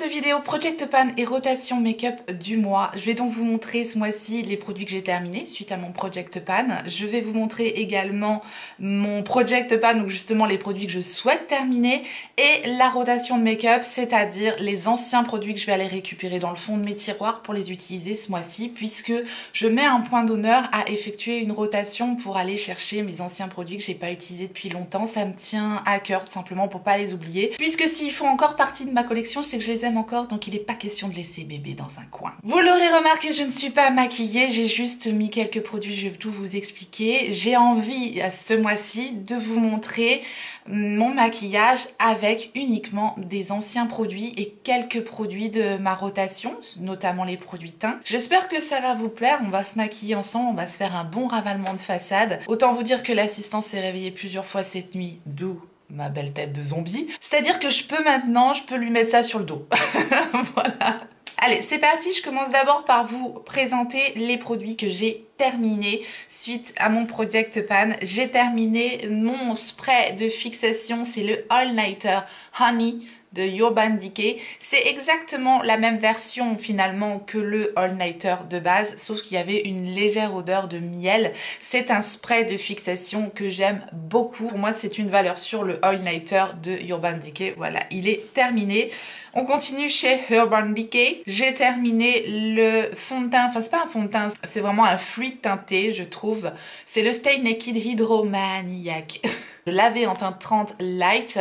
cette vidéo Project Pan et rotation make-up du mois. Je vais donc vous montrer ce mois-ci les produits que j'ai terminés suite à mon Project Pan. Je vais vous montrer également mon Project Pan, donc justement les produits que je souhaite terminer, et la rotation de make-up, c'est-à-dire les anciens produits que je vais aller récupérer dans le fond de mes tiroirs pour les utiliser ce mois-ci, puisque je mets un point d'honneur à effectuer une rotation pour aller chercher mes anciens produits que j'ai pas utilisés depuis longtemps. Ça me tient à cœur tout simplement pour pas les oublier, puisque s'ils font encore partie de ma collection, c'est que je les aime encore, donc il n'est pas question de laisser bébé dans un coin. Vous l'aurez remarqué, je ne suis pas maquillée, j'ai juste mis quelques produits, je vais tout vous expliquer. J'ai envie ce mois-ci de vous montrer mon maquillage avec uniquement des anciens produits et quelques produits de ma rotation, notamment les produits teints. J'espère que ça va vous plaire, on va se maquiller ensemble, on va se faire un bon ravalement de façade. Autant vous dire que l'assistance s'est réveillée plusieurs fois cette nuit, d'où ma belle tête de zombie. C'est-à-dire que je peux lui mettre ça sur le dos. Voilà. Allez, c'est parti, je commence d'abord par vous présenter les produits que j'ai terminés suite à mon Project Pan. J'ai terminé mon spray de fixation, c'est le All Nighter Honey de Urban Decay. C'est exactement la même version finalement que le All Nighter de base, sauf qu'il y avait une légère odeur de miel. C'est un spray de fixation que j'aime beaucoup. Pour moi, c'est une valeur sûre, le All Nighter de Urban Decay. Voilà, il est terminé. On continue chez Urban Decay. J'ai terminé le fond de teint, enfin c'est pas un fond de teint, c'est vraiment un fluide teinté, je trouve. C'est le Stay Naked Hydromaniac. Je l'avais en teinte 30 light.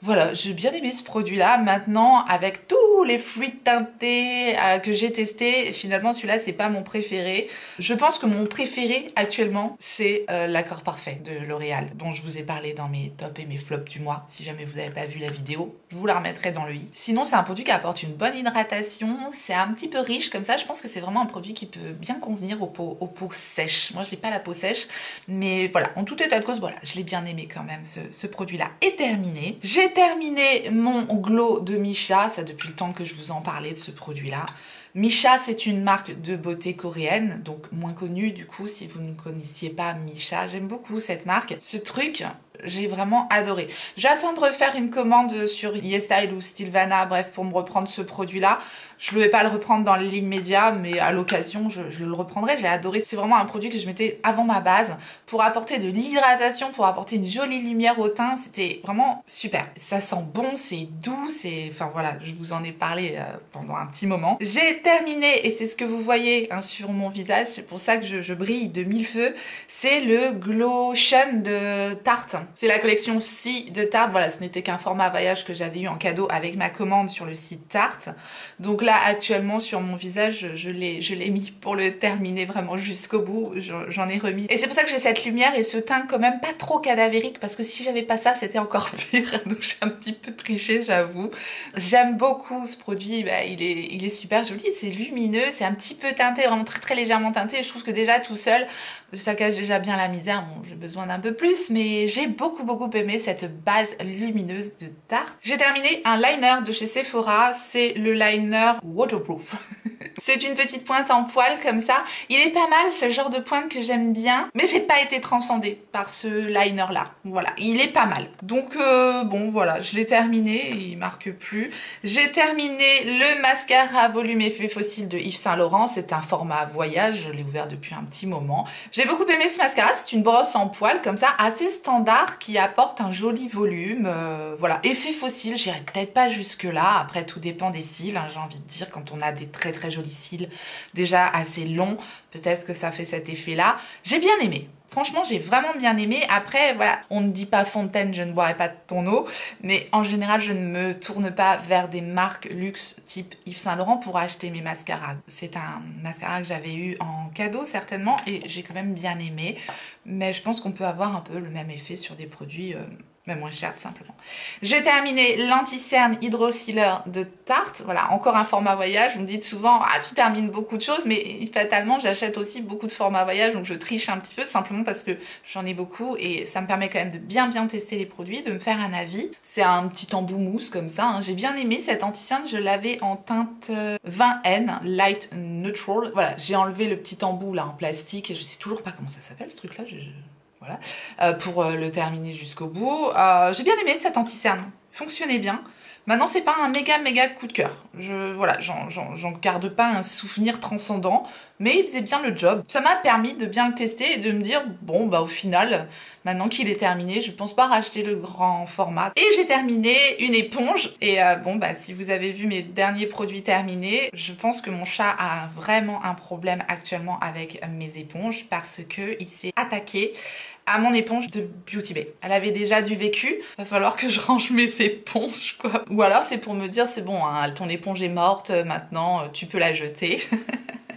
Voilà, j'ai bien aimé ce produit-là. Maintenant, avec tous les fluides teintés que j'ai testés, finalement celui-là c'est pas mon préféré. Je pense que mon préféré actuellement c'est l'accord parfait de L'Oréal, dont je vous ai parlé dans mes tops et mes flops du mois. Si jamais vous n'avez pas vu la vidéo, je vous la remettrai dans le i. Sinon c'est un produit qui apporte une bonne hydratation, c'est un petit peu riche comme ça. Je pense que c'est vraiment un produit qui peut bien convenir aux peaux sèches. Moi j'ai pas la peau sèche, mais voilà, en tout état de cause, voilà, je l'ai bien aimé quand même. Ce produit-là est terminé. J'ai terminé mon glow de Missha, ça depuis le temps que je vous en parlais de ce produit-là. Missha, c'est une marque de beauté coréenne, donc moins connue du coup si vous ne connaissiez pas Missha. J'aime beaucoup cette marque. Ce truc, j'ai vraiment adoré. J'attends de refaire une commande sur YesStyle ou Stilvana, bref, pour me reprendre ce produit-là. Je ne vais pas le reprendre dans l'immédiat, mais à l'occasion, je le reprendrai. J'ai adoré. C'est vraiment un produit que je mettais avant ma base pour apporter de l'hydratation, pour apporter une jolie lumière au teint. C'était vraiment super. Ça sent bon, c'est doux, c'est... Enfin voilà, je vous en ai parlé pendant un petit moment. J'ai terminé, et c'est ce que vous voyez hein, sur mon visage, c'est pour ça que je brille de mille feux. C'est le Glotion de Tarte. C'est la collection Si de Tarte. Voilà, ce n'était qu'un format voyage que j'avais eu en cadeau avec ma commande sur le site Tarte. Donc là, actuellement, sur mon visage, je l'ai mis pour le terminer vraiment jusqu'au bout. J'en ai remis. Et c'est pour ça que j'ai cette lumière et ce teint quand même pas trop cadavérique, parce que si j'avais pas ça, c'était encore pire. Donc j'ai un petit peu triché, j'avoue. J'aime beaucoup ce produit. Bah, il est super joli. C'est lumineux. C'est un petit peu teinté, vraiment très très légèrement teinté. Je trouve que déjà tout seul, ça cache déjà bien la misère. Bon, j'ai besoin d'un peu plus, mais j'ai beaucoup aimé cette base lumineuse de Tarte. J'ai terminé un liner de chez Sephora. C'est le liner waterproof. C'est une petite pointe en poil comme ça. Il est pas mal, c'est le genre de pointe que j'aime bien, mais j'ai pas été transcendée par ce liner là. Voilà, il est pas mal. Donc bon voilà, je l'ai terminé, il marque plus. J'ai terminé le mascara volume effet fossile de Yves Saint Laurent. C'est un format voyage, je l'ai ouvert depuis un petit moment. J'ai beaucoup aimé ce mascara, c'est une brosse en poil comme ça, assez standard, qui apporte un joli volume. Voilà, effet fossile, j'irai peut-être pas jusque là, après tout dépend des cils, hein, j'ai envie de dire, quand on a des très jolis cils déjà assez longs, peut-être que ça fait cet effet là. J'ai bien aimé. Franchement, j'ai vraiment bien aimé. Après, voilà, on ne dit pas Fontaine, je ne boirai pas de ton eau. Mais en général, je ne me tourne pas vers des marques luxe type Yves Saint Laurent pour acheter mes mascaras. C'est un mascara que j'avais eu en cadeau, certainement, et j'ai quand même bien aimé. Mais je pense qu'on peut avoir un peu le même effet sur des produits... mais moins cher tout simplement. J'ai terminé l'anti-cerne Hydro Sealer de Tarte. Voilà, encore un format voyage. Vous me dites souvent, ah tu termines beaucoup de choses, mais fatalement j'achète aussi beaucoup de formats voyage, donc je triche un petit peu simplement parce que j'en ai beaucoup et ça me permet quand même de bien tester les produits, de me faire un avis. C'est un petit embout mousse comme ça, hein. J'ai bien aimé cet anti-cerne, je l'avais en teinte 20N, Light Neutral. Voilà, j'ai enlevé le petit embout là en plastique et je sais toujours pas comment ça s'appelle ce truc là. Voilà, pour le terminer jusqu'au bout. J'ai bien aimé cet anti-cerne. fonctionnait bien. Maintenant, c'est pas un méga coup de cœur. Voilà, j'en garde pas un souvenir transcendant, mais il faisait bien le job. Ça m'a permis de bien le tester et de me dire, bon, bah au final, maintenant qu'il est terminé, je pense pas racheter le grand format. Et j'ai terminé une éponge. Et bon, bah si vous avez vu mes derniers produits terminés, je pense que mon chat a vraiment un problème actuellement avec mes éponges parce que il s'est attaqué à mon éponge de Beauty Bay. Elle avait déjà du vécu, va falloir que je range mes éponges quoi. Ou alors c'est pour me dire c'est bon, hein, ton éponge est morte, maintenant tu peux la jeter.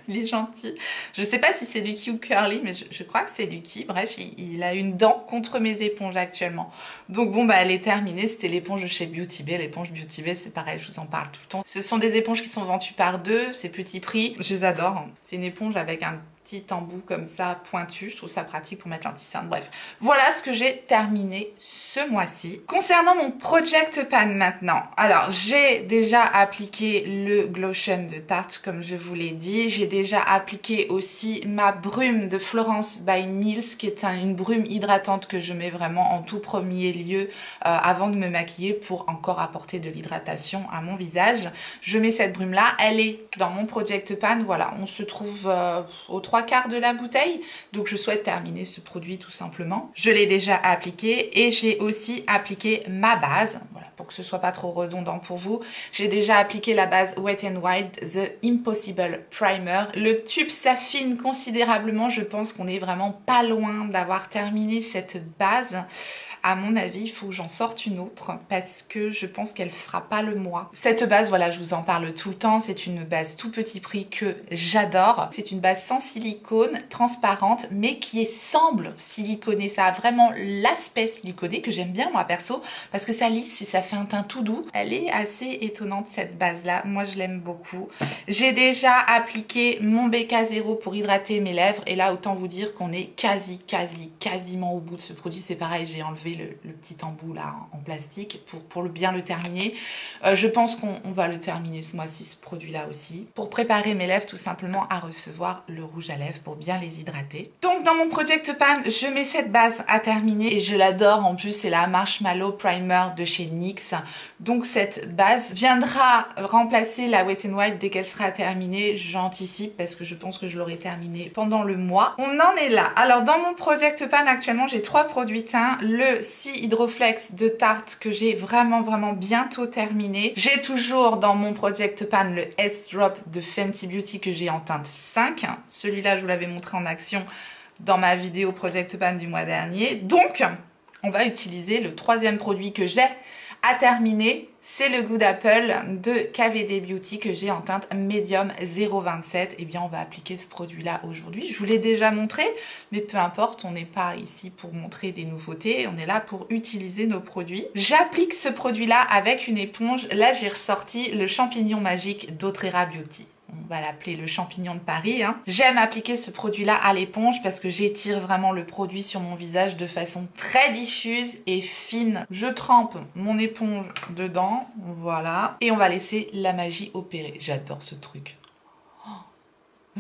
Il est gentil. Je sais pas si c'est Lucky ou Curly, mais je crois que c'est Lucky. Bref, il a une dent contre mes éponges actuellement. Donc bon, bah elle est terminée. C'était l'éponge de chez Beauty Bay. L'éponge Beauty Bay, c'est pareil, je vous en parle tout le temps. Ce sont des éponges qui sont vendues par deux, c'est petit prix. Je les adore. C'est une éponge avec un petit embout comme ça pointu, je trouve ça pratique pour mettre l'anti-cerne. Bref, voilà ce que j'ai terminé ce mois-ci. Concernant mon Project Pan maintenant, alors j'ai déjà appliqué le Glotion de Tarte comme je vous l'ai dit, j'ai déjà appliqué aussi ma brume de Florence by Mills qui est une brume hydratante que je mets vraiment en tout premier lieu avant de me maquiller pour encore apporter de l'hydratation à mon visage. Je mets cette brume là, elle est dans mon Project Pan, voilà, on se trouve aux 3/4 de la bouteille, donc je souhaite terminer ce produit tout simplement. Je l'ai déjà appliqué et j'ai aussi appliqué ma base, voilà, pour que ce soit pas trop redondant pour vous. J'ai déjà appliqué la base Wet n Wild The Impossible Primer. Le tube s'affine considérablement, je pense qu'on est vraiment pas loin d'avoir terminé cette base. À mon avis, il faut que j'en sorte une autre parce que je pense qu'elle fera pas le mois. Cette base, voilà, je vous en parle tout le temps. C'est une base tout petit prix que j'adore. C'est une base sans silicone, transparente, mais qui semble siliconée. Ça a vraiment l'aspect siliconé que j'aime bien moi perso parce que ça lisse et ça fait un teint tout doux. Elle est assez étonnante cette base-là. Moi, je l'aime beaucoup. J'ai déjà appliqué mon BK0 pour hydrater mes lèvres et là, autant vous dire qu'on est quasiment au bout de ce produit. C'est pareil, j'ai enlevé le petit embout là en plastique pour bien le terminer. Je pense qu'on va le terminer ce mois-ci, ce produit-là aussi, pour préparer mes lèvres tout simplement à recevoir le rouge à lèvres pour bien les hydrater. Donc dans mon Project Pan, je mets cette base à terminer et je l'adore. En plus, c'est la Marshmallow Primer de chez NYX. Donc cette base viendra remplacer la Wet n Wild dès qu'elle sera terminée. J'anticipe parce que je pense que je l'aurai terminée pendant le mois. On en est là. Alors dans mon Project Pan actuellement, j'ai 3 produits teints. Le Si Hydroflex de Tarte que j'ai vraiment bientôt terminé. J'ai toujours dans mon Project Pan le S-Drop de Fenty Beauty que j'ai en teinte 5. Celui-là, je vous l'avais montré en action dans ma vidéo Project Pan du mois dernier. Donc, on va utiliser le 3e produit que j'ai à terminer. C'est le Good Apple de KVD Beauty que j'ai en teinte médium 0,27. Et bien on va appliquer ce produit là aujourd'hui. Je vous l'ai déjà montré, mais peu importe, on n'est pas ici pour montrer des nouveautés, on est là pour utiliser nos produits. J'applique ce produit là avec une éponge. Là j'ai ressorti le champignon magique d'Autrera Beauty. On va l'appeler le champignon de Paris. Hein. J'aime appliquer ce produit-là à l'éponge parce que j'étire vraiment le produit sur mon visage de façon très diffuse et fine. Je trempe mon éponge dedans, voilà. Et on va laisser la magie opérer. J'adore ce truc.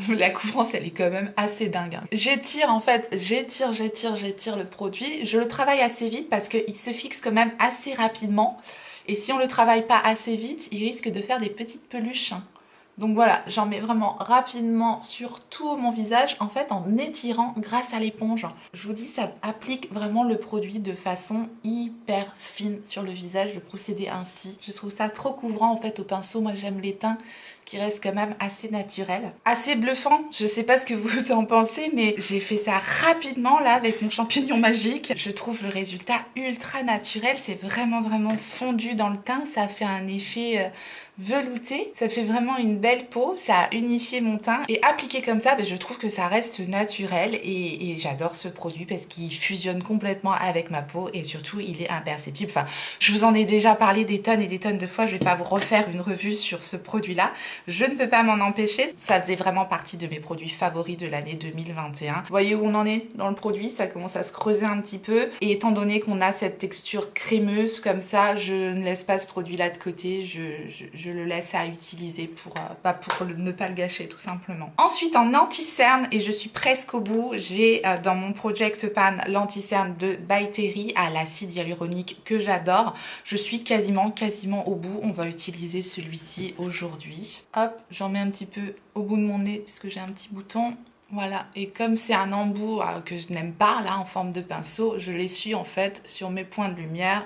La couvrance, elle est quand même assez dingue. Hein. J'étire en fait, j'étire le produit. Je le travaille assez vite parce qu'il se fixe quand même assez rapidement. Et si on le travaille pas assez vite, il risque de faire des petites peluches. Hein. Donc voilà, j'en mets vraiment rapidement sur tout mon visage, en fait en étirant grâce à l'éponge. Je vous dis, ça applique vraiment le produit de façon hyper fine sur le visage, le procédé ainsi. Je trouve ça trop couvrant en fait au pinceau, moi j'aime les teints qui restent quand même assez naturels. Assez bluffant, je sais pas ce que vous en pensez, mais j'ai fait ça rapidement là avec mon champignon magique. Je trouve le résultat ultra naturel, c'est vraiment fondu dans le teint, ça fait un effet velouté, ça fait vraiment une belle peau, ça a unifié mon teint et appliqué comme ça, je trouve que ça reste naturel et j'adore ce produit parce qu'il fusionne complètement avec ma peau et surtout il est imperceptible. Enfin, je vous en ai déjà parlé des tonnes et des tonnes de fois, je vais pas vous refaire une revue sur ce produit là. Je ne peux pas m'en empêcher. Ça faisait vraiment partie de mes produits favoris de l'année 2021. Vous voyez où on en est dans le produit? Ça commence à se creuser un petit peu. Et étant donné qu'on a cette texture crémeuse comme ça, je ne laisse pas ce produit-là de côté. Je le laisse à utiliser pour ne pas le gâcher tout simplement. Ensuite, en anti-cerne, et je suis presque au bout, j'ai dans mon Project Pan l'anti-cerne de By Terry à l'acide hyaluronique que j'adore. Je suis quasiment au bout. On va utiliser celui-ci aujourd'hui. Hop, j'en mets un petit peu au bout de mon nez puisque j'ai un petit bouton. Voilà, et comme c'est un embout que je n'aime pas, là, en forme de pinceau, je l'essuie en fait sur mes points de lumière.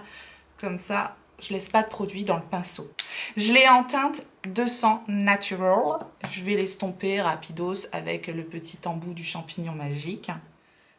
Comme ça, je laisse pas de produit dans le pinceau. Je l'ai en teinte 200 Natural. Je vais l'estomper rapidos avec le petit embout du champignon magique.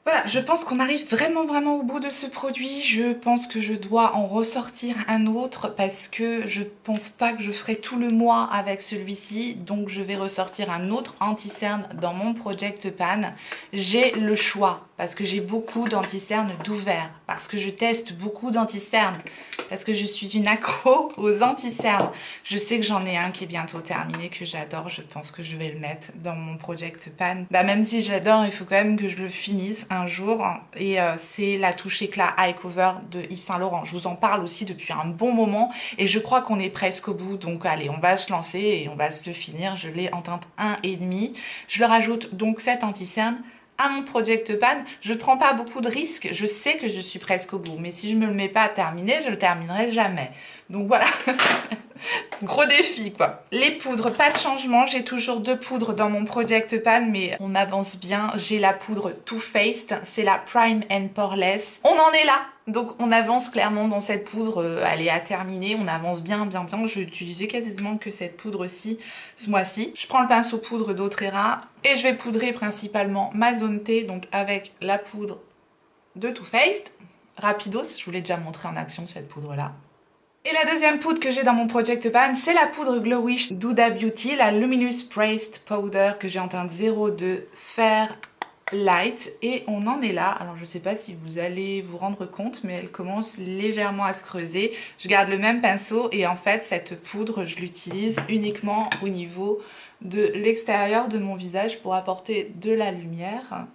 Voilà, je pense qu'on arrive vraiment au bout de ce produit. Je pense que je dois en ressortir un autre parce que je pense pas que je ferai tout le mois avec celui-ci. Donc je vais ressortir un autre anti-cerne dans mon Project Pan. J'ai le choix parce que j'ai beaucoup d'anti-cernes d'ouvert, parce que je teste beaucoup d'anti-cernes, parce que je suis une accro aux anti-cernes. Je sais que j'en ai un qui est bientôt terminé, que j'adore. Je pense que je vais le mettre dans mon Project Pan. Bah, même si je l'adore, il faut quand même que je le finisse un jour. Et c'est la touche éclat Eye Cover de Yves Saint Laurent. Je vous en parle aussi depuis un bon moment et je crois qu'on est presque au bout. Donc allez, on va se lancer et on va se le finir. Je l'ai en teinte 1,5. Je le rajoute donc cet anti-cerne à mon Project Pan. Je prends pas beaucoup de risques, je sais que je suis presque au bout, mais si je me le mets pas à terminer, je le terminerai jamais. Donc voilà, gros défi quoi. Les poudres, pas de changement, j'ai toujours 2 poudres dans mon Project Pan, mais on avance bien. J'ai la poudre Too Faced, c'est la Prime and Poreless. On en est là. Donc on avance clairement dans cette poudre, elle est à terminer, on avance bien. Je vais utiliser quasiment que cette poudre-ci ce mois-ci. Je prends le pinceau poudre d'Otrera et je vais poudrer principalement ma zone T, donc avec la poudre de Too Faced. Rapidos, je vous l'ai déjà montré en action cette poudre-là. Et la deuxième poudre que j'ai dans mon Project Pan, c'est la poudre Glowish d'Huda Beauty, la Luminous Pressed Powder que j'ai en teinte 02 Fair Light, et on en est là. Alors je sais pas si vous allez vous rendre compte, mais elle commence légèrement à se creuser. Je garde le même pinceau et en fait cette poudre je l'utilise uniquement au niveau de l'extérieur de mon visage pour apporter de la lumière.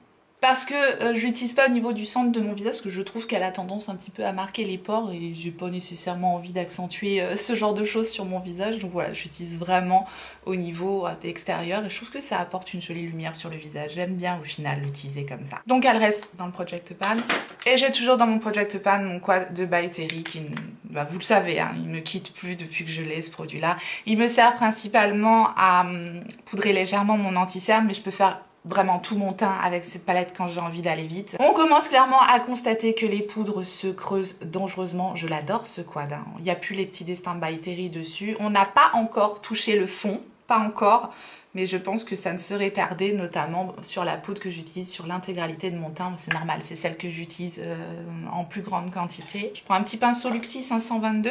Parce que je l'utilise pas au niveau du centre de mon visage, parce que je trouve qu'elle a tendance un petit peu à marquer les pores et j'ai pas nécessairement envie d'accentuer ce genre de choses sur mon visage. Donc voilà, j'utilise vraiment au niveau de l'extérieur et je trouve que ça apporte une jolie lumière sur le visage. J'aime bien au final l'utiliser comme ça. Donc elle reste dans le Project Pan. Et j'ai toujours dans mon Project Pan mon quad de By Terry qui, bah, vous le savez, hein, il me quitte plus depuis que je l'ai ce produit-là. Il me sert principalement à poudrer légèrement mon anti-cerne, mais je peux faire vraiment tout mon teint avec cette palette quand j'ai envie d'aller vite. On commence clairement à constater que les poudres se creusent dangereusement. Je l'adore ce quad, hein. Il n'y a plus les petits destins By Terry dessus. On n'a pas encore touché le fond, pas encore. Mais je pense que ça ne serait tardé, notamment sur la poudre que j'utilise sur l'intégralité de mon teint. C'est normal, c'est celle que j'utilise en plus grande quantité. Je prends un petit pinceau Luxie 522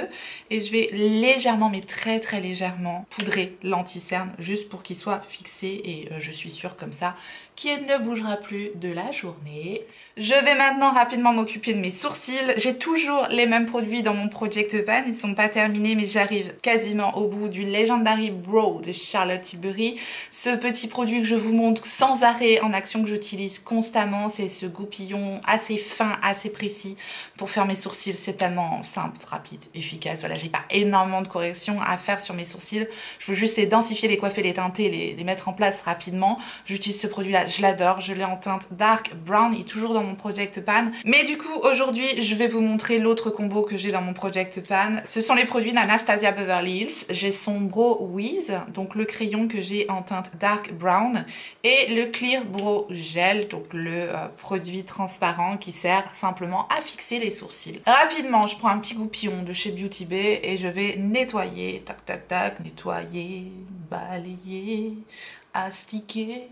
et je vais légèrement, mais très légèrement, poudrer l'anti-cerne juste pour qu'il soit fixé. Et je suis sûre comme ça qu'il ne bougera plus de la journée. Je vais maintenant rapidement m'occuper de mes sourcils. J'ai toujours les mêmes produits dans mon Project Pan. Ils ne sont pas terminés, mais j'arrive quasiment au bout du Legendary Brow de Charlotte Tilbury. Ce petit produit que je vous montre sans arrêt en action, que j'utilise constamment, c'est ce goupillon assez fin, assez précis pour faire mes sourcils. C'est tellement simple, rapide, efficace. Voilà, j'ai pas énormément de corrections à faire sur mes sourcils. Je veux juste les densifier, les coiffer, les teinter, les mettre en place rapidement. J'utilise ce produit-là, je l'adore. Je l'ai en teinte Dark Brown, il est toujours dans mon Project Pan. Mais du coup, aujourd'hui, je vais vous montrer l'autre combo que j'ai dans mon Project Pan. Ce sont les produits d'Anastasia Beverly Hills. J'ai son Brow Wiz, donc le crayon que j'ai en teinte Dark Brown, et le Clear Brow Gel, donc le produit transparent qui sert simplement à fixer les sourcils. Rapidement, je prends un petit goupillon de chez Beauty Bay et je vais nettoyer, tac tac tac, nettoyer, balayer, astiquer.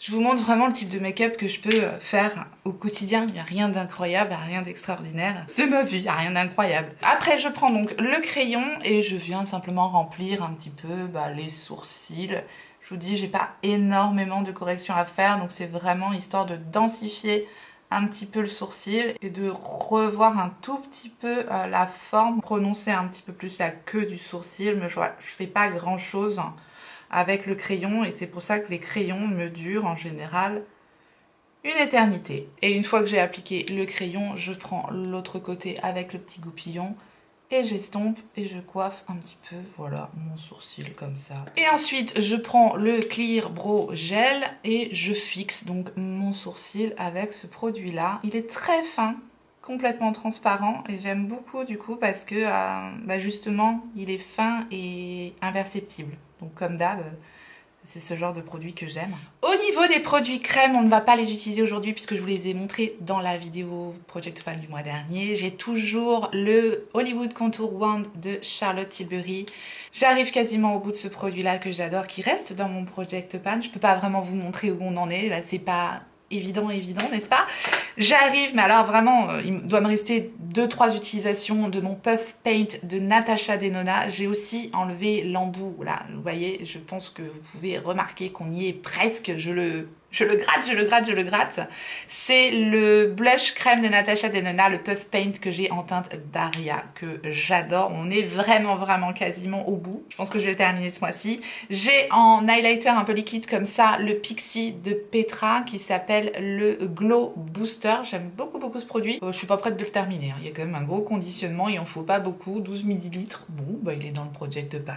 Je vous montre vraiment le type de make-up que je peux faire au quotidien. Il n'y a rien d'incroyable, rien d'extraordinaire. C'est ma vie, il n'y a rien d'incroyable. Après, je prends donc le crayon et je viens simplement remplir un petit peu les sourcils. Je vous dis, j'ai pas énormément de corrections à faire, donc c'est vraiment histoire de densifier un petit peu le sourcil et de revoir un tout petit peu la forme, prononcer un petit peu plus la queue du sourcil. Mais je fais pas grand chose avec le crayon et c'est pour ça que les crayons me durent en général une éternité. Et une fois que j'ai appliqué le crayon, je prends l'autre côté avec le petit goupillon et j'estompe et je coiffe un petit peu, voilà, mon sourcil comme ça. Et ensuite, je prends le Clear Brow Gel et je fixe donc mon sourcil avec ce produit-là. Il est très fin, complètement transparent et j'aime beaucoup du coup parce que justement, il est fin et imperceptible. Donc comme d'hab, c'est ce genre de produit que j'aime. Au niveau des produits crème, on ne va pas les utiliser aujourd'hui puisque je vous les ai montrés dans la vidéo Project Pan du mois dernier. J'ai toujours le Hollywood Contour Wand de Charlotte Tilbury. J'arrive quasiment au bout de ce produit-là que j'adore, qui reste dans mon Project Pan. Je ne peux pas vraiment vous montrer où on en est, là c'est pas évident, n'est-ce pas? J'arrive, mais alors vraiment, il doit me rester 2-3 utilisations de mon Puff Paint de Natasha Denona. J'ai aussi enlevé l'embout, là, vous voyez, je pense que vous pouvez remarquer qu'on y est presque, je le gratte. C'est le blush crème de Natasha Denona, le Puff Paint que j'ai en teinte Daria, que j'adore. On est vraiment quasiment au bout. Je pense que je vais le terminer ce mois-ci. J'ai en highlighter un peu liquide comme ça, le Pixi de Petra qui s'appelle le Glow Booster. J'aime beaucoup ce produit. Je suis pas prête de le terminer, hein. Il y a quand même un gros conditionnement, il en faut pas beaucoup, 12 ml. Bon, bah il est dans le Project Pan.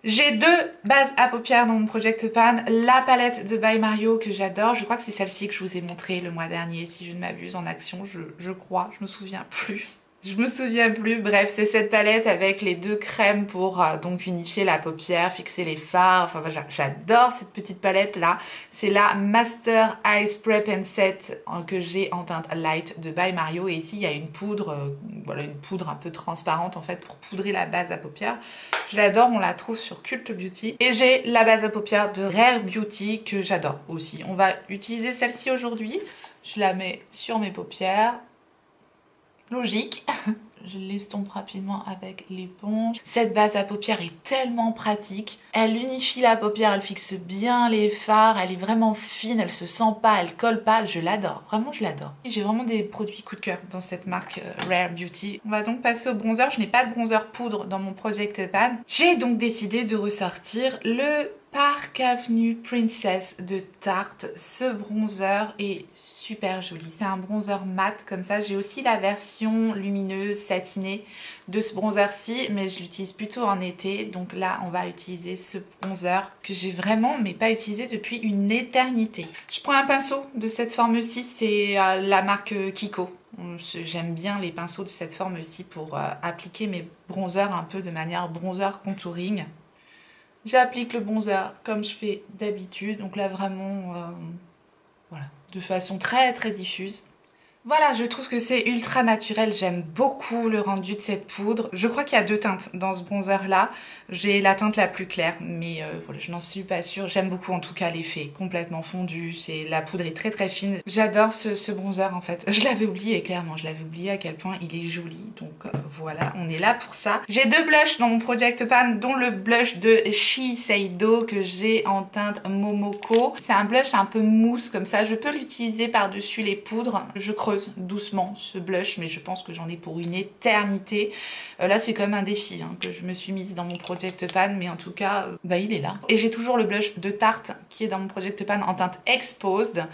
J'ai 2 bases à paupières dans mon Project Pan. La palette de By Mario que j'adore. Je crois que c'est celle-ci que je vous ai montré le mois dernier, si je ne m'abuse, en action, je crois, je me souviens plus. Bref, c'est cette palette avec les 2 crèmes pour donc unifier la paupière, fixer les fards. Enfin, j'adore cette petite palette là. C'est la Master Eye Spray Pen Set que j'ai en teinte light de By Mario. Et ici, il y a une poudre, voilà, une poudre un peu transparente en fait pour poudrer la base à paupières. Je l'adore, on la trouve sur Cult Beauty. Et j'ai la base à paupières de Rare Beauty que j'adore aussi. On va utiliser celle-ci aujourd'hui. Je la mets sur mes paupières. Logique. Je l'estompe rapidement avec l'éponge. Cette base à paupières est tellement pratique. Elle unifie la paupière, elle fixe bien les fards, elle est vraiment fine, elle se sent pas, elle colle pas. Je l'adore, vraiment je l'adore. J'ai vraiment des produits coup de cœur dans cette marque Rare Beauty. On va donc passer au bronzer. Je n'ai pas de bronzer poudre dans mon Project Pan. J'ai donc décidé de ressortir le Park Avenue Princess de Tarte. Ce bronzer est super joli. C'est un bronzer mat comme ça. J'ai aussi la version lumineuse satinée de ce bronzer-ci, mais je l'utilise plutôt en été. Donc là, on va utiliser ce bronzer que j'ai vraiment, mais pas utilisé depuis une éternité. Je prends un pinceau de cette forme-ci. C'est la marque Kiko. J'aime bien les pinceaux de cette forme-ci pour appliquer mes bronzers un peu de manière bronzer contouring. J'applique le bronzer comme je fais d'habitude, donc là vraiment, voilà, de façon très diffuse. Voilà, je trouve que c'est ultra naturel, j'aime beaucoup le rendu de cette poudre. Je crois qu'il y a 2 teintes dans ce bronzer là. J'ai la teinte la plus claire, mais voilà, je n'en suis pas sûre. J'aime beaucoup en tout cas l'effet, complètement fondu, la poudre est très fine. J'adore ce bronzer en fait, je l'avais oublié clairement, je l'avais oublié à quel point il est joli. Donc voilà, on est là pour ça. J'ai 2 blushs dans mon Project Pan, dont le blush de Shiseido que j'ai en teinte Momoko. C'est un blush un peu mousse comme ça, je peux l'utiliser par-dessus les poudres. Je creuse doucement ce blush, mais je pense que j'en ai pour une éternité. Là c'est comme un défi hein, que je me suis mise dans mon Project Pan, mais en tout cas il est là. Et j'ai toujours le blush de Tarte qui est dans mon Project Pan en teinte Exposed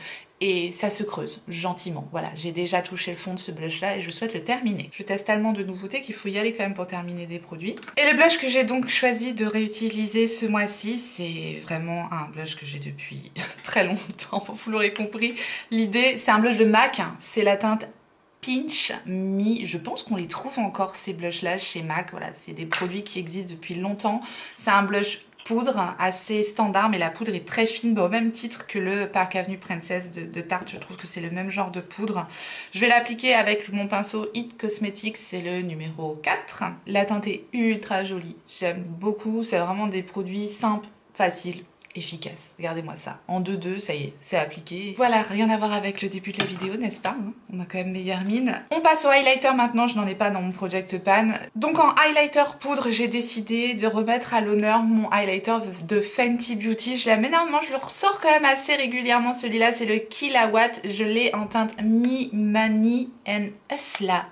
et ça se creuse gentiment. Voilà, j'ai déjà touché le fond de ce blush là et je souhaite le terminer. Je teste tellement de nouveautés qu'il faut y aller quand même pour terminer des produits. Et le blush que j'ai donc choisi de réutiliser ce mois-ci, c'est vraiment un blush que j'ai depuis très longtemps, vous l'aurez compris. L'idée, c'est un blush de MAC, c'est la teinte Pinch Me. Je pense qu'on les trouve encore ces blushs là chez MAC. Voilà, c'est des produits qui existent depuis longtemps. C'est un blush poudre assez standard, mais la poudre est très fine, au même titre que le Park Avenue Princess de Tarte. Je trouve que c'est le même genre de poudre. Je vais l'appliquer avec mon pinceau It Cosmetics, c'est le numéro 4. La teinte est ultra jolie, j'aime beaucoup. C'est vraiment des produits simples, faciles, efficace. Regardez-moi ça. En 2-2, ça y est, c'est appliqué. Voilà, rien à voir avec le début de la vidéo, n'est-ce pas? On a quand même meilleure mine. On passe au highlighter maintenant, je n'en ai pas dans mon Project Pan. Donc en highlighter poudre, j'ai décidé de remettre à l'honneur mon highlighter de Fenty Beauty. Je la mets normalement, je le ressors quand même assez régulièrement. Celui-là, c'est le Killawatt. Je l'ai en teinte Me, Money and Hustla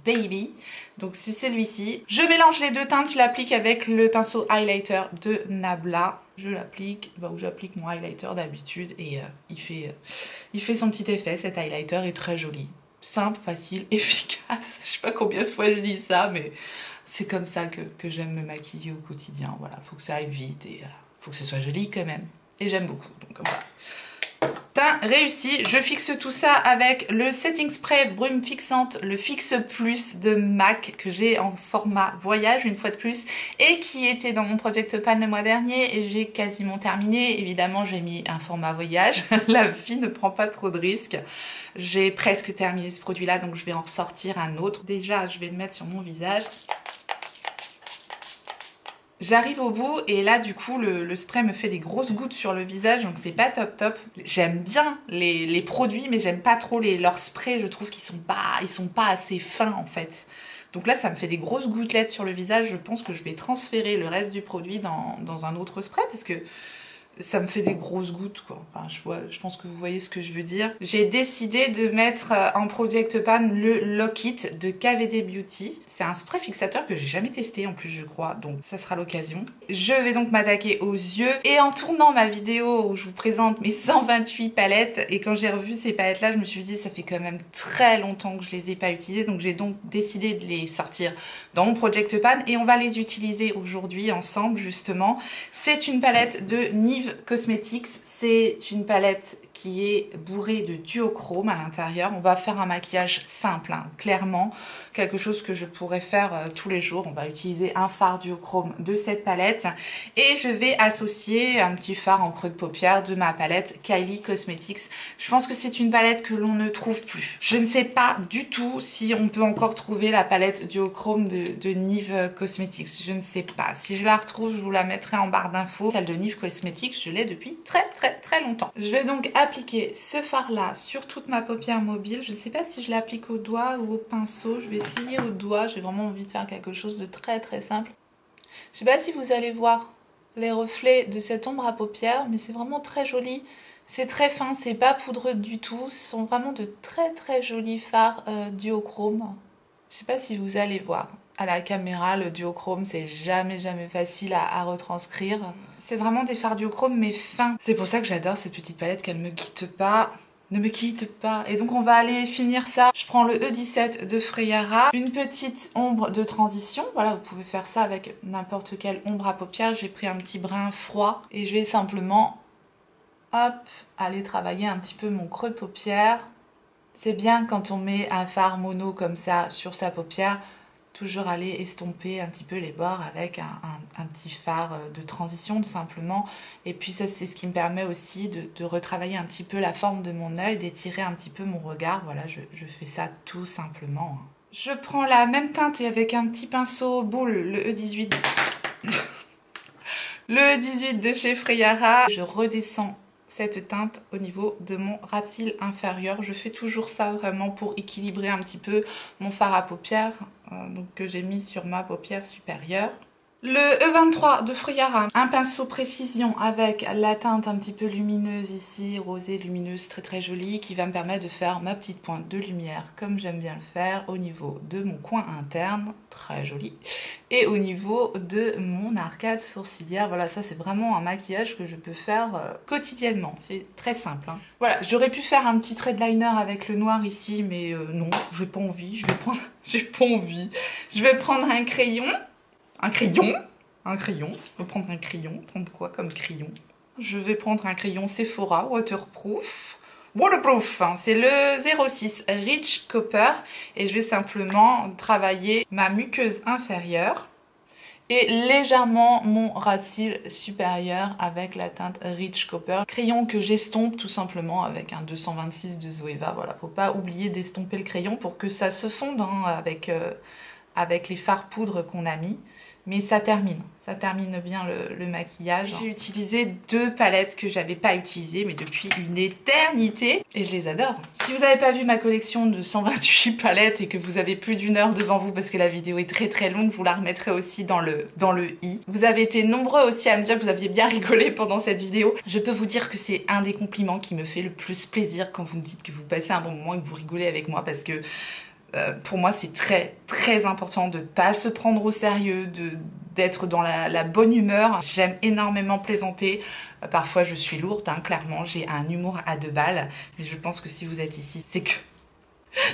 Baby. Donc c'est celui-ci. Je mélange les 2 teintes, je l'applique avec le pinceau highlighter de Nabla. je l'applique où j'applique mon highlighter d'habitude et il fait son petit effet. Cet highlighter est très joli, simple, facile, efficace. Je sais pas combien de fois je dis ça, mais c'est comme ça que j'aime me maquiller au quotidien. Voilà, faut que ça aille vite et faut que ce soit joli quand même. Et j'aime beaucoup, donc voilà. Teint réussi, je fixe tout ça avec le setting spray brume fixante, le Fix Plus de MAC que j'ai en format voyage une fois de plus et qui était dans mon Project Pan le mois dernier et j'ai quasiment terminé. Évidemment j'ai mis un format voyage, la vie ne prend pas trop de risques. J'ai presque terminé ce produit là donc je vais en ressortir un autre. Déjà je vais le mettre sur mon visage. J'arrive au bout et là du coup le spray me fait des grosses gouttes sur le visage donc c'est pas top. J'aime bien les produits mais j'aime pas trop leurs sprays, je trouve qu'ils sont pas assez fins en fait. Donc là ça me fait des grosses gouttelettes sur le visage, je pense que je vais transférer le reste du produit dans un autre spray parce que ça me fait des grosses gouttes quoi. Enfin, je pense que vous voyez ce que je veux dire. J'ai décidé de mettre en Project Pan le Lock It de KVD Beauty. C'est un spray fixateur que j'ai jamais testé en plus je crois, donc ça sera l'occasion. Je vais donc m'attaquer aux yeux et en tournant ma vidéo où je vous présente mes 128 palettes et quand j'ai revu ces palettes là je me suis dit ça fait quand même très longtemps que je les ai pas utilisées donc j'ai donc décidé de les sortir dans mon Project Pan et on va les utiliser aujourd'hui ensemble justement. C'est une palette de Nive Cosmetics, c'est une palette qui est bourrée de duochrome à l'intérieur. On va faire un maquillage simple, hein, clairement, quelque chose que je pourrais faire tous les jours. On va utiliser un fard duochrome de cette palette et je vais associer un petit fard en creux de paupière de ma palette Kylie Cosmetics. Je pense que c'est une palette que l'on ne trouve plus. Je ne sais pas du tout si on peut encore trouver la palette duochrome de Nive Cosmetics. Je ne sais pas. Si je la retrouve, je vous la mettrai en barre d'infos. Celle de Nive Cosmetics, je l'ai depuis très longtemps. Je vais donc appliquer ce fard là sur toute ma paupière mobile. Je ne sais pas si je l'applique au doigt ou au pinceau. Je vais essayer au doigt. J'ai vraiment envie de faire quelque chose de très simple. Je ne sais pas si vous allez voir les reflets de cette ombre à paupières, mais c'est vraiment très joli. C'est très fin, c'est pas poudreux du tout. Ce sont vraiment de très jolis fards duochrome. Je ne sais pas si vous allez voir. À la caméra, le duochrome, c'est jamais facile à retranscrire. C'est vraiment des fards duochrome mais fins. C'est pour ça que j'adore cette petite palette, qu'elle me quitte pas. Ne me quitte pas. Et donc on va aller finir ça. Je prends le E17 de Freyara. Une petite ombre de transition. Voilà, vous pouvez faire ça avec n'importe quelle ombre à paupières. J'ai pris un petit brin froid. Et je vais simplement, hop, aller travailler un petit peu mon creux de paupière. C'est bien quand on met un fard mono comme ça sur sa paupière. Toujours aller estomper un petit peu les bords avec un petit fard de transition tout simplement. Et puis ça c'est ce qui me permet aussi de retravailler un petit peu la forme de mon œil, d'étirer un petit peu mon regard. Voilà, je fais ça tout simplement. Je prends la même teinte et avec un petit pinceau boule, le E18. Le E18 de chez Freyara. Je redescends cette teinte au niveau de mon ras de cils inférieur. Je fais toujours ça vraiment pour équilibrer un petit peu mon fard à paupières donc que j'ai mis sur ma paupière supérieure. Le E23 de Freyara, un pinceau précision avec la teinte un petit peu lumineuse ici, rosée lumineuse très jolie, qui va me permettre de faire ma petite pointe de lumière comme j'aime bien le faire au niveau de mon coin interne, très joli, et au niveau de mon arcade sourcilière. Voilà, ça c'est vraiment un maquillage que je peux faire quotidiennement, c'est très simple. Hein. Voilà, j'aurais pu faire un petit trait de liner avec le noir ici, mais non, j'ai pas envie, j'ai pas envie. Je vais prendre un crayon. Un crayon, je vais prendre un crayon, prendre quoi comme crayon? Je vais prendre un crayon Sephora waterproof, hein, c'est le 06 Rich Copper et je vais simplement travailler ma muqueuse inférieure et légèrement mon ras de cils supérieur avec la teinte Rich Copper. Crayon que j'estompe tout simplement avec un 226 de Zoeva, voilà, faut pas oublier d'estomper le crayon pour que ça se fonde hein, avec les fards poudre qu'on a mis. Mais ça termine bien le maquillage. J'ai utilisé deux palettes que j'avais pas utilisées mais depuis une éternité et je les adore. Si vous n'avez pas vu ma collection de 128 palettes et que vous avez plus d'une heure devant vous parce que la vidéo est très longue, vous la remettrez aussi dans le i. Vous avez été nombreux aussi à me dire que vous aviez bien rigolé pendant cette vidéo. Je peux vous dire que c'est un des compliments qui me fait le plus plaisir quand vous me dites que vous passez un bon moment et que vous rigolez avec moi parce que Pour moi, c'est très très important de pas se prendre au sérieux, d'être dans la bonne humeur. J'aime énormément plaisanter. Parfois, je suis lourde, hein, clairement. J'ai un humour à 2 balles. Mais je pense que si vous êtes ici, c'est que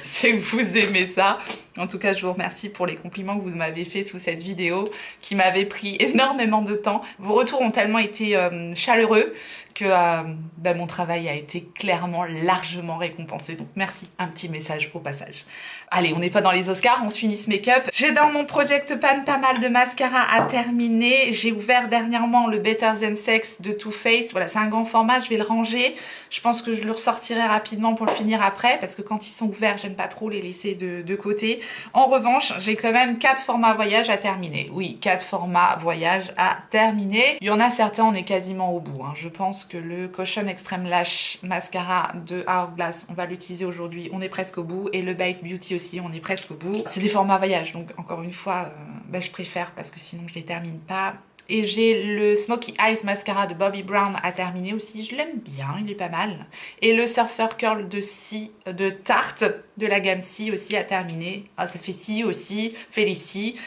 c'est que vous aimez ça. En tout cas, je vous remercie pour les compliments que vous m'avez fait sous cette vidéo qui m'avait pris énormément de temps. Vos retours ont tellement été chaleureux que mon travail a été clairement largement récompensé. Donc merci, un petit message au passage. Allez, on n'est pas dans les Oscars, on se finit ce make-up. J'ai dans mon Project Pan pas mal de mascara à terminer. J'ai ouvert dernièrement le Better Than Sex de Too Faced. Voilà, c'est un grand format, je vais le ranger. Je pense que je le ressortirai rapidement pour le finir après parce que quand ils sont ouverts, j'aime pas trop les laisser de côté. En revanche, j'ai quand même 4 formats voyage à terminer. Oui, 4 formats voyage à terminer. Il y en a certains, on est quasiment au bout. Hein. Je pense que le Caution Extreme Lash Mascara de Hourglass, on va l'utiliser aujourd'hui, on est presque au bout. Et le Bite Beauty aussi, on est presque au bout. C'est des formats voyage, donc encore une fois, je préfère parce que sinon je les termine pas. Et j'ai le Smoky Eyes Mascara de Bobbi Brown à terminer aussi. Je l'aime bien, il est pas mal. Et le Surfer Curl de Tarte de la gamme C aussi à terminer. Ah, ça fait C aussi, Félicie.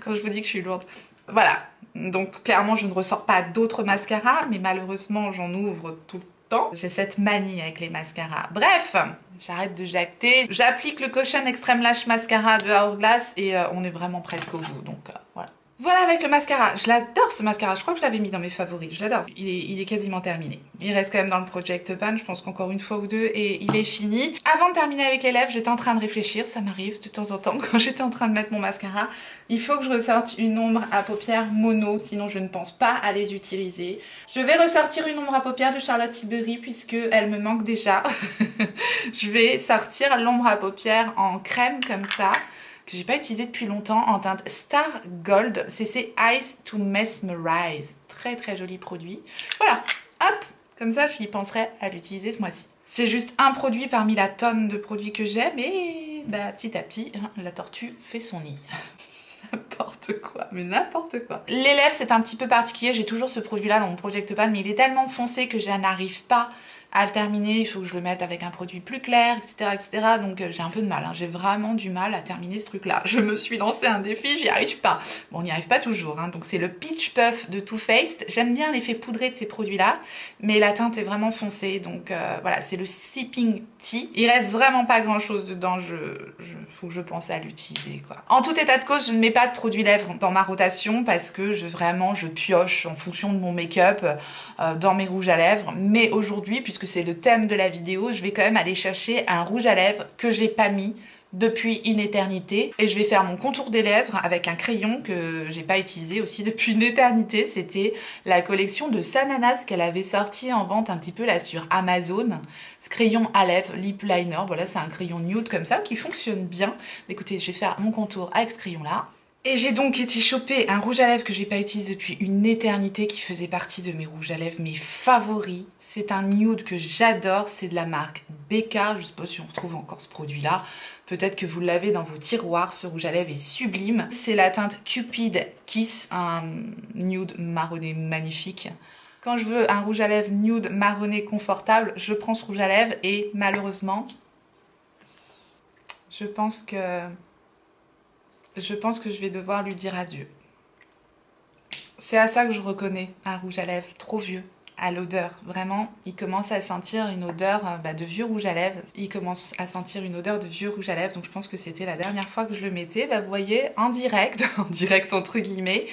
Quand je vous dis que je suis lourde. Voilà. Donc clairement, je ne ressors pas d'autres mascaras, mais malheureusement, j'en ouvre tout le temps. J'ai cette manie avec les mascaras. Bref, j'arrête de jacter. J'applique le Caution Extreme Lash Mascara de Hourglass et on est vraiment presque au bout. Donc voilà. Voilà avec le mascara, je l'adore ce mascara, je crois que je l'avais mis dans mes favoris, je l'adore. Il est quasiment terminé. Il reste quand même dans le Project Pan, je pense qu'encore une fois ou deux et il est fini. Avant de terminer avec les lèvres, j'étais en train de réfléchir, ça m'arrive de temps en temps quand j'étais en train de mettre mon mascara. Il faut que je ressorte une ombre à paupières mono, sinon je ne pense pas à les utiliser. Je vais ressortir une ombre à paupières de Charlotte Tilbury puisque elle me manque déjà. Je vais sortir l'ombre à paupières en crème comme ça, que j'ai pas utilisé depuis longtemps, en teinte Star Gold. C'est Eyes to Mesmerize. Très très joli produit. Voilà, hop, comme ça j'y penserai à l'utiliser ce mois-ci. C'est juste un produit parmi la tonne de produits que j'ai, mais petit à petit, la tortue fait son nid. N'importe quoi, mais n'importe quoi. Les lèvres, c'est un petit peu particulier. J'ai toujours ce produit-là dans mon Project Pan, mais il est tellement foncé que je n'arrive pas à le terminer. Il faut que je le mette avec un produit plus clair, etc. etc. Donc j'ai un peu de mal, hein. J'ai vraiment du mal à terminer ce truc-là. Je me suis lancé un défi, j'y arrive pas. Bon, on n'y arrive pas toujours, hein. Donc c'est le Peach Puff de Too Faced. J'aime bien l'effet poudré de ces produits-là, mais la teinte est vraiment foncée. Donc voilà, c'est le Sipping Tea. Il reste vraiment pas grand-chose dedans. Faut que je pense à l'utiliser, quoi. En tout état de cause, je ne mets pas de produit lèvres dans ma rotation parce que je pioche en fonction de mon make-up dans mes rouges à lèvres. Mais aujourd'hui, puisque c'est le thème de la vidéo, je vais quand même aller chercher un rouge à lèvres que j'ai pas mis depuis une éternité et je vais faire mon contour des lèvres avec un crayon que j'ai pas utilisé aussi depuis une éternité. C'était la collection de Sananas qu'elle avait sorti en vente un petit peu là sur Amazon. Ce crayon à lèvres, lip liner, voilà, c'est un crayon nude comme ça qui fonctionne bien. Écoutez, je vais faire mon contour avec ce crayon là. Et j'ai donc été choper un rouge à lèvres que j'ai pas utilisé depuis une éternité qui faisait partie de mes rouges à lèvres, mes favoris. C'est un nude que j'adore, c'est de la marque Becca. Je sais pas si on retrouve encore ce produit-là. Peut-être que vous l'avez dans vos tiroirs, ce rouge à lèvres est sublime. C'est la teinte Cupid Kiss, un nude marronné magnifique. Quand je veux un rouge à lèvres nude marronné confortable, je prends ce rouge à lèvres et malheureusement, je pense que je vais devoir lui dire adieu. C'est à ça que je reconnais un rouge à lèvres trop vieux, à l'odeur. Vraiment, il commence à sentir une odeur de vieux rouge à lèvres. Il commence à sentir une odeur de vieux rouge à lèvres. Donc je pense que c'était la dernière fois que je le mettais. Vous voyez, en direct entre guillemets,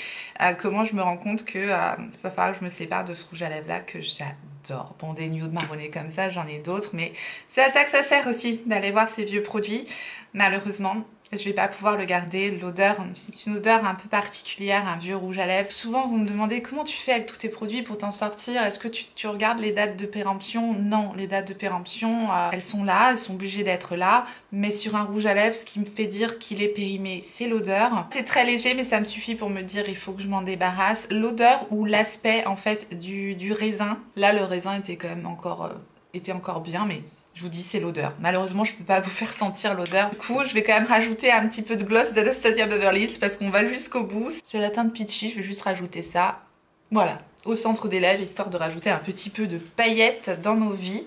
comment je me rends compte que va falloir que je me sépare de ce rouge à lèvres là que j'adore. Bon, des nudes marronnés comme ça, j'en ai d'autres, mais c'est à ça que ça sert aussi, d'aller voir ces vieux produits. Malheureusement, je vais pas pouvoir le garder. L'odeur, c'est une odeur un peu particulière, un vieux rouge à lèvres. Souvent vous me demandez comment tu fais avec tous tes produits pour t'en sortir. Est-ce que tu regardes les dates de péremption? Non, les dates de péremption, elles sont là, elles sont obligées d'être là. Mais sur un rouge à lèvres, ce qui me fait dire qu'il est périmé, c'est l'odeur. C'est très léger, mais ça me suffit pour me dire il faut que je m'en débarrasse. L'odeur ou l'aspect en fait du raisin. Là, le raisin était quand même encore bien, mais je vous dis, c'est l'odeur. Malheureusement, je ne peux pas vous faire sentir l'odeur. Du coup, je vais quand même rajouter un petit peu de gloss d'Anastasia Beverly Hills parce qu'on va jusqu'au bout. Sur la teinte Peachy, je vais juste rajouter ça. Voilà, au centre des lèvres, histoire de rajouter un petit peu de paillettes dans nos vies.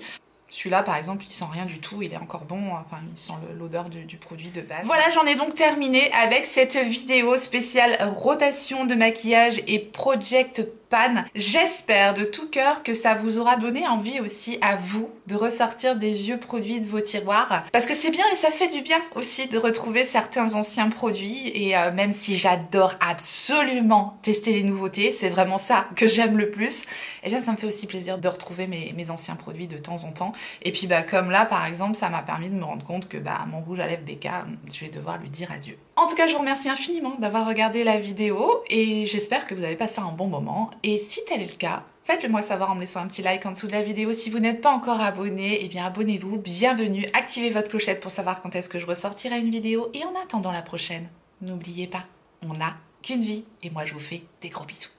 Celui-là, par exemple, il sent rien du tout, il est encore bon, enfin, il sent l'odeur du produit de base. Voilà, j'en ai donc terminé avec cette vidéo spéciale rotation de maquillage et Project Pan. J'espère de tout cœur que ça vous aura donné envie aussi à vous de ressortir des vieux produits de vos tiroirs. Parce que c'est bien et ça fait du bien aussi de retrouver certains anciens produits. Et même si j'adore absolument tester les nouveautés, c'est vraiment ça que j'aime le plus, et bien ça me fait aussi plaisir de retrouver mes anciens produits de temps en temps. Et puis comme là par exemple, ça m'a permis de me rendre compte que mon rouge à lèvres BK, je vais devoir lui dire adieu. En tout cas, je vous remercie infiniment d'avoir regardé la vidéo et j'espère que vous avez passé un bon moment. Et si tel est le cas, faites-le moi savoir en me laissant un petit like en dessous de la vidéo. Si vous n'êtes pas encore abonné, eh bien abonnez-vous, bienvenue, activez votre clochette pour savoir quand est-ce que je ressortirai une vidéo. Et en attendant la prochaine, n'oubliez pas, on n'a qu'une vie et moi je vous fais des gros bisous.